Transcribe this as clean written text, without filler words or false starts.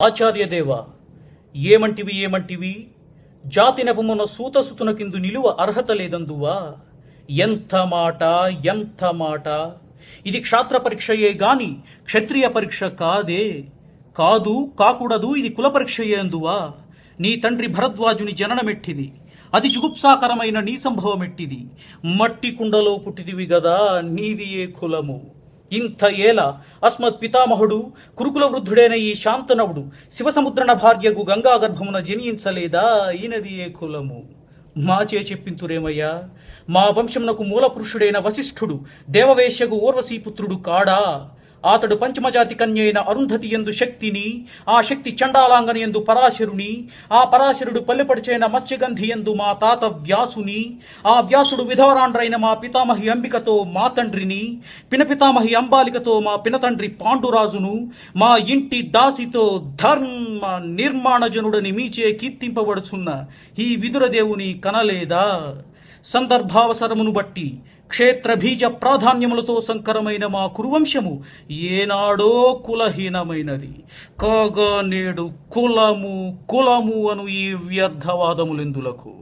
ఆచార్యదేవ ఏమంటివి జాతి నెపమున సూతసుతునకిందు నిలువ అర్హత లేదందువా. ఎంత మాట. ఇది క్షాత్ర పరీక్షయే గాని క్షత్రియ పరీక్ష కాదే. కాకూడదు, ఇది కుల పరీక్షయే అందువా. నీ తండ్రి భరద్వాజుని జననమెట్టిది, అది జుగుప్సాకరమైన నీ సంభవమెట్టిది. మట్టి కుండలో పుట్టిదివి గదా, నీది ఏ కులము. ఇంత ఏల అస్మత్ పితామహుడు కురుకుల వృద్ధుడైన ఈ శాంతనవుడు శివసముద్రన భార్యకు గంగా గర్భమున జనించలేదా, ఈనది ఏ కులము. మాచే చెప్పింతురేమయ్యా, మా వంశమునకు మూల పురుషుడైన వశిష్ఠుడు దేవవేశ్యకు ఊర్వశీపుత్రుడు కాడా. అతడు పంచమజాతి కన్యైన అరుంధతి యందు శక్తిని, ఆ శక్తి చండాలాంగని యందు పరాశరుని, ఆ పరాశరుడు పల్లెపడిచైన మత్స్యగంధి యందు మా తాత వ్యాసుని, ఆ వ్యాసుడు విధవరాండ్రైన మా పితామహి అంబికతో మా తండ్రిని, పినపితామహి అంబాలికతో మా పినతండ్రి పాండురాజును, మా ఇంటి దాసితో ధర్మ నిర్మాణజనుడని మీచే కీర్తింపబడుచున్న ఈ విదురదేవుని కనలేదా. సందర్భావసరమును బట్టి క్షేత్ర బీజ ప్రాధాన్యములతో సంకరమైన మా కురువంశము ఏనాడో కులహీనమైనది కాగా నేడు కులము అను ఈ వ్యర్థవాదములెందులకు.